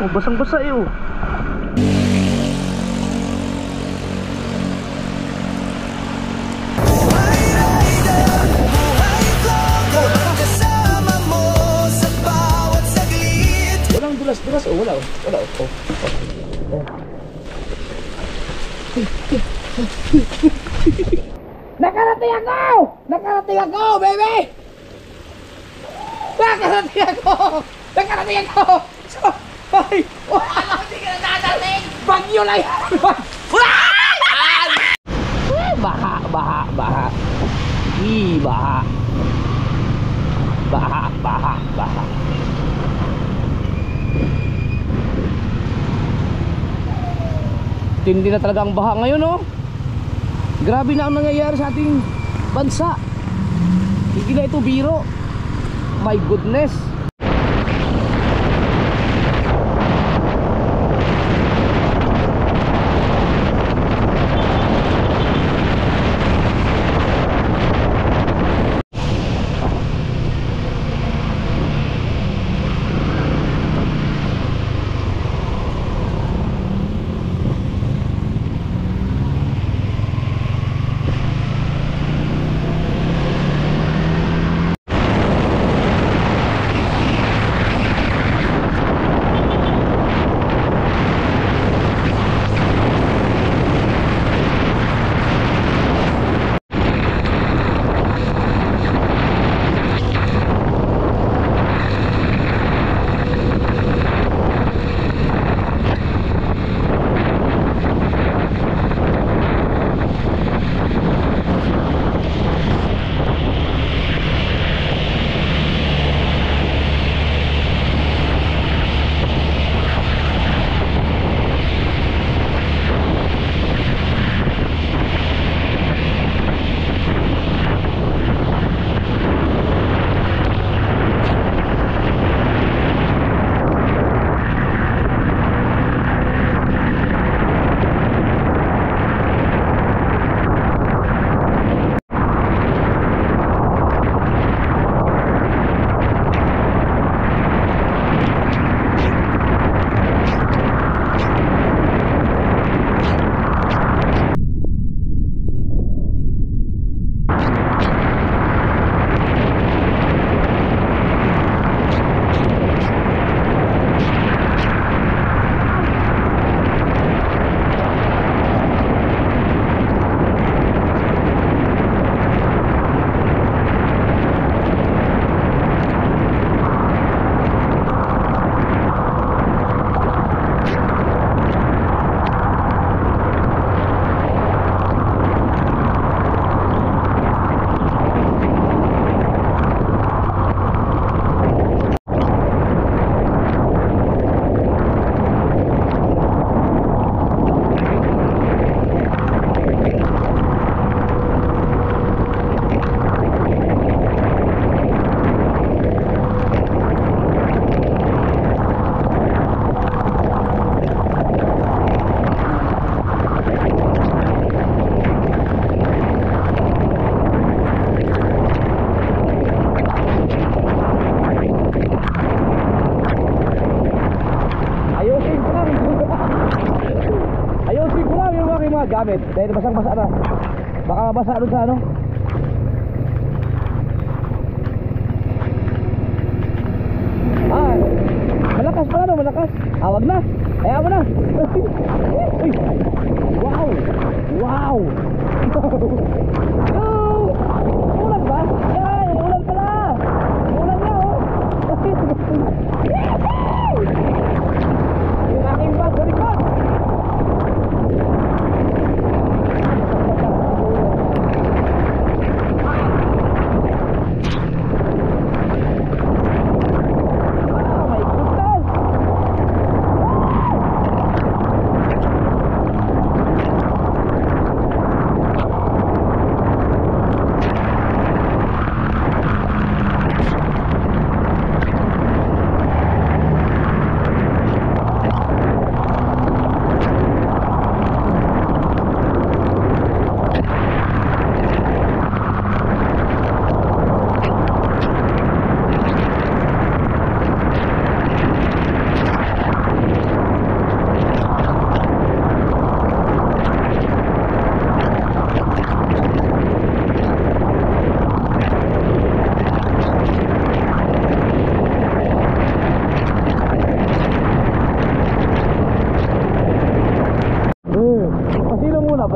Oh, basang-basa eh oh. Walang dulas-dulas oh, wala oh. Wala oh. Oh. Oh. Nakarating ako! Nakarating ako, baby! Nakarating ako! Nakarating ako! Ay! Alam ko hindi ka na nakadaling! Bagyo lang yan! Baha, baha, baha. Baha. Baha, baha, baha. Tindi na talaga ang baha ngayon oh. Grabe na ang nangyayari sa ating bansa. Hindi na ito biro. My goodness. Gamit dahil basang-basa na. Baka mabasa doon sa ano. Malakas pala no, malakas. Wag na. Kaya mo na. Wow. Wow. Ulan ba? Yan, ulan pala. Ulan na oh. Yung aking bag, balik ba?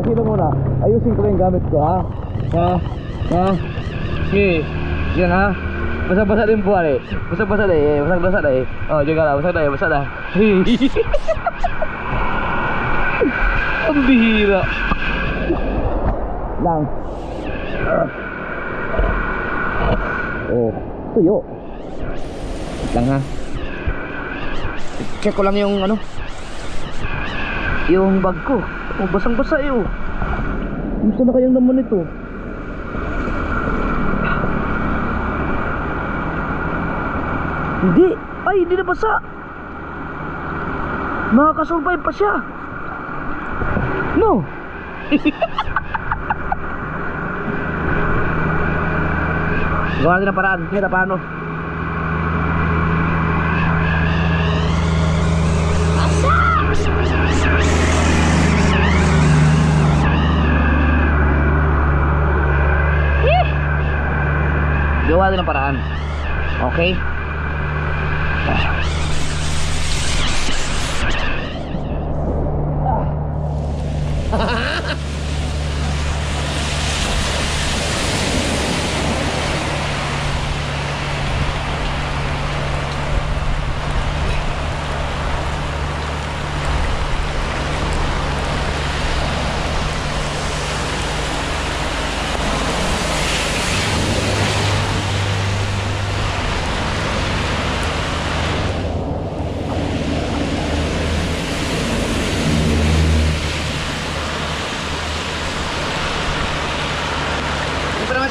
kilo muna. Ayusin ko yung gamit ko, ha? Ha? Okay. Yan, ha? Basa-basa din po, eh. Basa-basa na, eh. Basa-basa na, eh. Oh, jaga lah. Basa na. Ang bihira. Lang. Oh, tuyo. Lang, ha? Check ko lang yung ano, yung bag ko. Oh, basang-basa eh, oh. Gusto na kayang naman ito. Hindi. Ay, hindi na basa. Makakasurvive pa siya. No. Gawa natin ang paraan. Kaya paano? Gawa din ang paraan. Okay?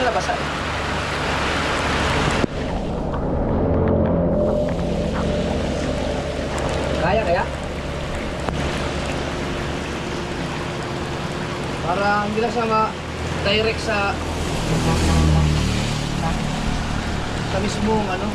Basa. Kaya? Para hindi lang siya direct sa mismong ano.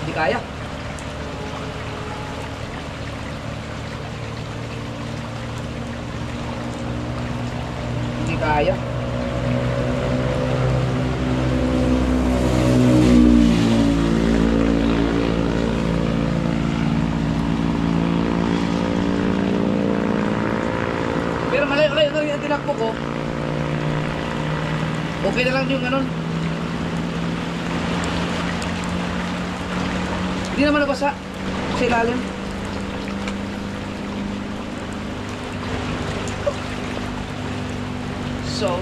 Hindi kaya. Hindi kaya. Pero malayo-layo na yung tinakbo ko. Okay na lang yung ganun. Hindi naman nabasa sa ilalim. So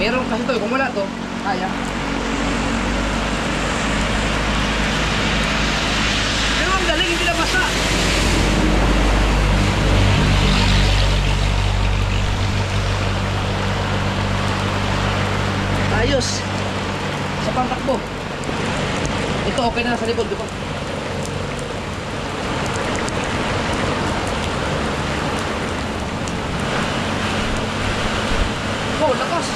meron kasi to, kung wala to, kaya. Pero ang galing, hindi nabasa. Ayos sa pangtakbo. Ito okay na sa likod, di ba? Oh, lakas.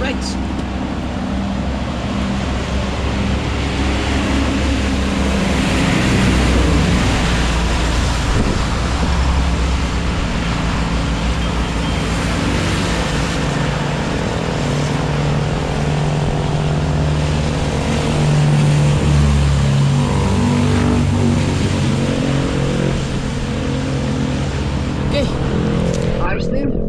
Right. Okay. Ayos na yun.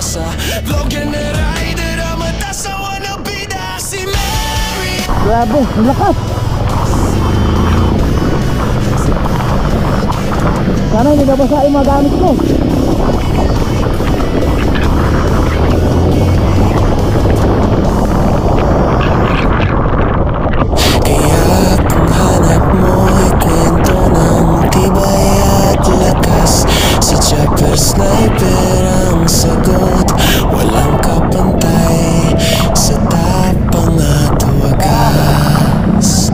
sa vlogger na rider ang matasawa na bida si Mary. Grabe, ang lakas. Sana hindi nabasa yung mga gamit ko. Kaya kung hanap mo'y kwento ng tibay at lakas, si Chopper Sniper ang sagot. Walang kapantay sa tapang at wagas.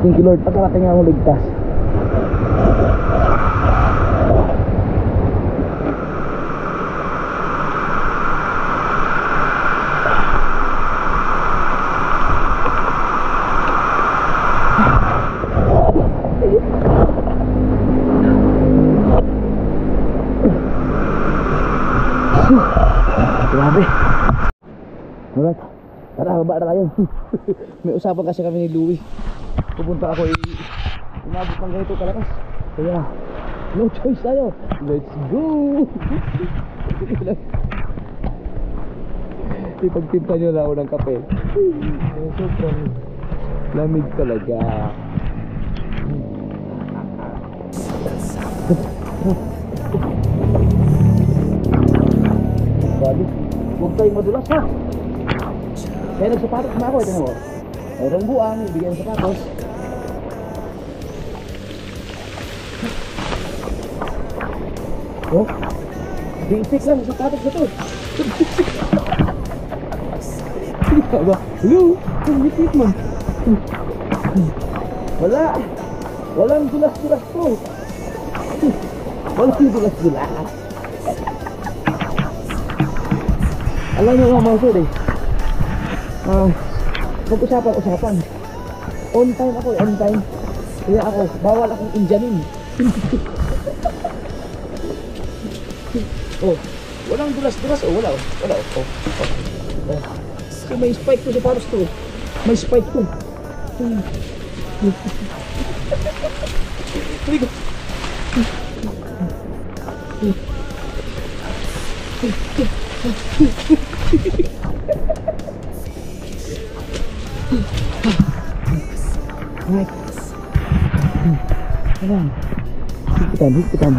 Thank you Lord, pagkarating nga akong ligtas. Grabe. Alright, tara, baba na tayo. May usapan kasi kami ni Louie. Pupunta ako, umabot ng ganito kalakas. Kaya, no choice tayo. Let's go! Ipagtimpla nyo na ako ng kape. Sobrang lamig talaga. Sabi, huwag tayong madulas ha. Kaya nagsapatos na ako, ito mo. Mayroong buang, ibigay ng sapatos. Oh, basic lang, sapatos na to. Hindi ba? Hello? Ang lipit man. Wala. Walang dulas-dulas to. Walang dulas-dulas. Alam nyo mga mga sir eh. Mag-usapan-usapan. On time ako, on time. Kaya ako, bawal akong Indianin. Oh, walang dulas-dulas. Oh, wala. Wala. Oh. Kasi may spike ko sa paros to. May spike ko. Hindi ko. Right. Ayan. Higpitan.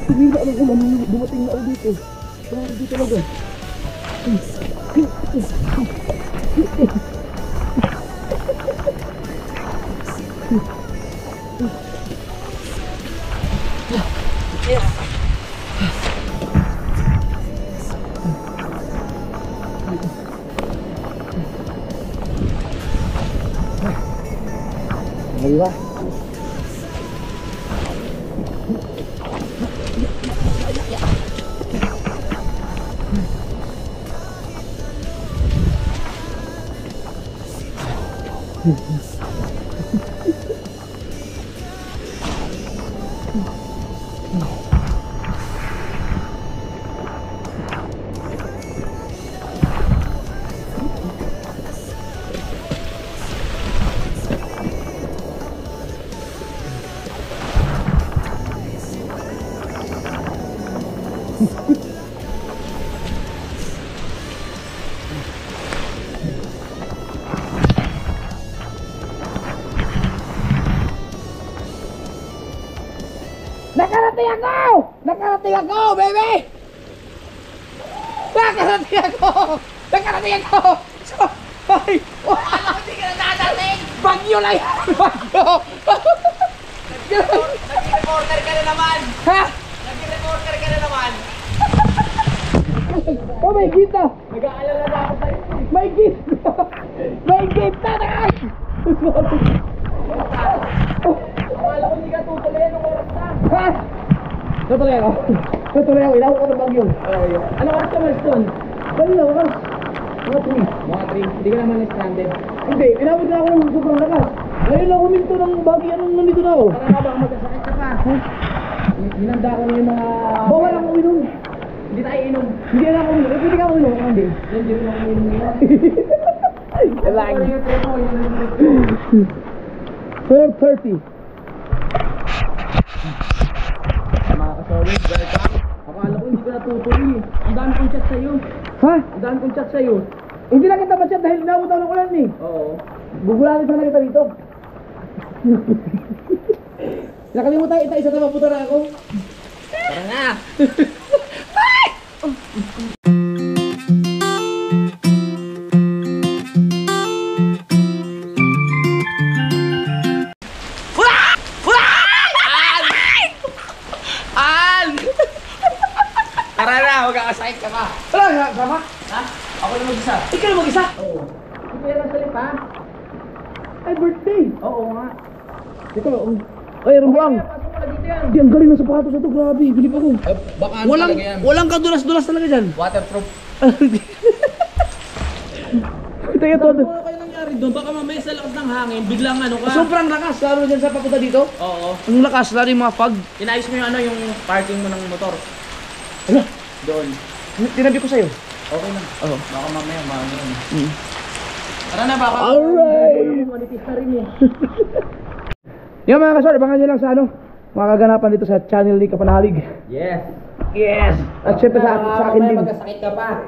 Hindi na alam kung ano dumating na ako dito. Grabe dito talaga. Di ba? Nakarating ako! Nakarating ako, baby! Nakarating ako! Nakarating ako! So, ay! Akala ko hindi ka na nakadating! Bagyo lang yan! Bagyo! Nag-reporter ka na naman! Ha? Nag-reporter ka na naman! Oh, may gift na! Nag-aalala na ako sa'yo. May gift na! May gift na! Akala ko hindi ka tutuloy nung oras na. Ha? Tutuloy ako. Tutuloy ako. Ilawag ko ng bagyo. Ano oras ka milestone? Kanina, wakas. Mga 3. Mga 3. Hindi ka naman stranded. Hindi, inabot na ako ng sobrang lakas. Ngayon lang huminto ng bagyo. Anong nandito na ako? Para nga baka magkasakit ka pa. Hinanda ko na yung mga... Bawal ako uminom. Hindi tayo inom. Hindi na ako uminom. Pwede ka ako uminom. Hindi. Hindi rin ako inom ngayon. Kailangan. Ano yung trip mo? 4:30. Mga kasolid, welcome. Akala ko hindi ka natutuloy. Ang dami kong chat sa'yo. Ha? Ang dami kong chat sa'yo. Hindi na kita ma-chat dahil inabot ako ng ulan eh. Oo. Gugulatin sana kita dito. Nakalimutan kita, isa na maputa na ako. Tara na. Tara na, magkakasakit ka pa. Wala, sama. Ha? Ako na mag-isa. Ikaw na mag-isa. Oo. Hindi yan ang salit ha? Ay, birthday. Oo nga. Ito, ay, rumbuang. Pasok mo na dito yan. Di, ang galing ng sapatos na ito. Grabe, bilib ako. Baka Walang kadulas-dulas talaga dyan. Waterproof. Ito yung todo. Ano kayo nangyari doon? Baka mamaya sa lakas ng hangin, biglang ano ka. Sobrang lakas, lalo dyan sa papunta dito. Oo. Ang lakas, lalo yung mga fog. Inayos mo yung ano, yung parking mo ng motor. Ala, Doon. tinabi ko sa'yo. Okay lang. Oo. Baka mamaya maano. Tara na, baka. Alright. Monetize na rin eh. Yung mga kasor, abangan nyo lang sa ano, mga kaganapan dito sa channel ni Kapanalig. Yes. Yes! At syempre sa akin din. Magkasakit ka pa.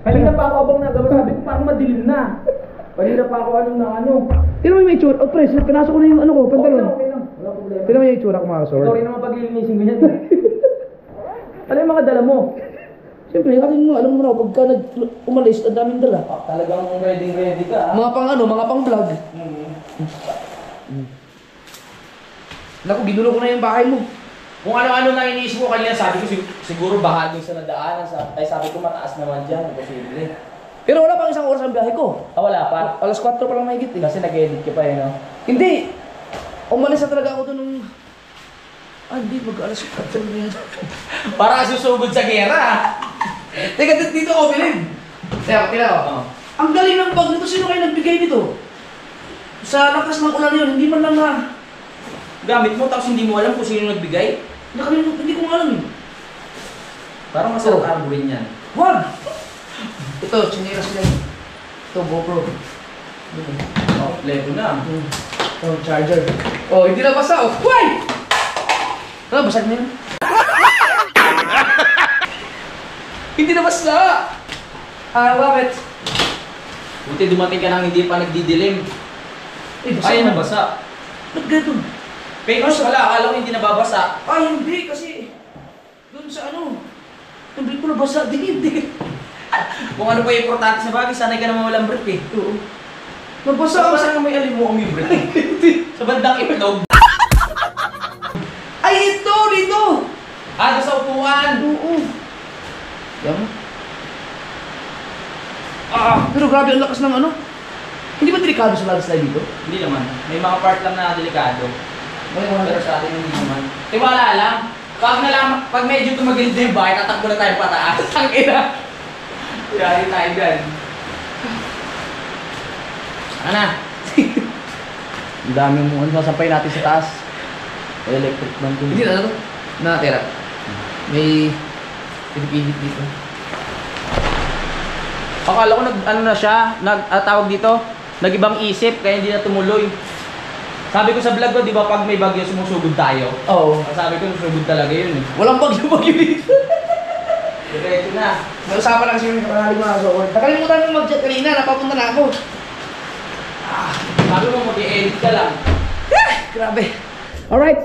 Kanina pa ako abang nagawa. Sabi ko parang madilim na. Kanina pa ako ano. Tignan mo yung itsura. Oh, pre, pinasok ko na yung ano ko, pantalon. Okay lang. Wala problema. Tignan mo yung itsura ko mga kasor. Ikaw rin naman paglilinisin ko yan. Ano yung mga dala mo? Siyempre, aking mo, alam mo na, pagka umalis, ang daming dala. Talagang ready ka. Mga pang ano, mga pang vlog. Naku, ginulo ko na yung bahay mo. Kung ano-ano na iniisip ko kanina, sabi ko siguro baka doon sa nadaanan. Ay sabi ko mataas naman dyan. Posible. Pero wala pang isang oras ang biyahe ko. Wala pa. Alas 4 pa lang mahigit eh. Kasi nag-edit ka pa eh, no? Hindi! Umalis na talaga ako doon nung... Ah, hindi, mag-alas 4 na yan. Para susugod sa gera. Teka, dito ako, bilib. Teka, tila ko. Ang galing ng bag nito, sino kayo nagbigay nito? Sa lakas ng ulan yun, hindi man lang na... Gamit mo tapos hindi mo alam kung sino nagbigay. Nakalimutan, hindi ko nga alam eh. Parang masarap arbuin yan. Wag! Ito, chineras ko yan. Ito, GoPro. Oh, level na. Ito, charger. Oh, hindi na basa oh. Why? Ano, basag na yun? Hindi na basa! Bakit? Buti dumating ka nang hindi pa nagdidilim. Ay, na ba? nabasa. Ba't ganito? Papers wala, akala ko hindi nababasa. Ah, hindi kasi doon sa ano, hindi ko nabasa din, hindi. Kung ano pa yung importante sa bagay, sanay ka naman walang brief eh. Oo. Nabasa ako sa... Saan may alim mo kung may brief? Sa bandang itlog. Ay, ito! Dito! Ah, sa upuan. Oo. Yan. Pero grabe ang lakas ng ano. Hindi ba delikado sa landslide dito? Hindi naman. May mga part lang na delikado. May mga Pero sa atin hindi naman. Tiwala lang. Pag medyo tumagilid na yung bahay, tatakbo na tayo pataas. Ang ina. Yari tayo dyan. Ano? Ang dami mo ano sasampay natin sa taas. Electric man ito. Hindi na ito. Nakatira. May pinipihit dito. Akala ko ano na siya, tawag dito, nag-ibang isip kaya hindi na tumuloy. Sabi ko sa vlog ko, di ba pag may bagyo sumusugod tayo? Oo. Sabi ko, susugod talaga yun eh. Walang bagyo dito. Diretso na. na. May usapan lang kasi kami kapanalig mga kasokol. Nakalimutan mo mag-chat kanina, napapunta na ako. Sabi mo, mag-i-edit ka lang. Grabe. Alright.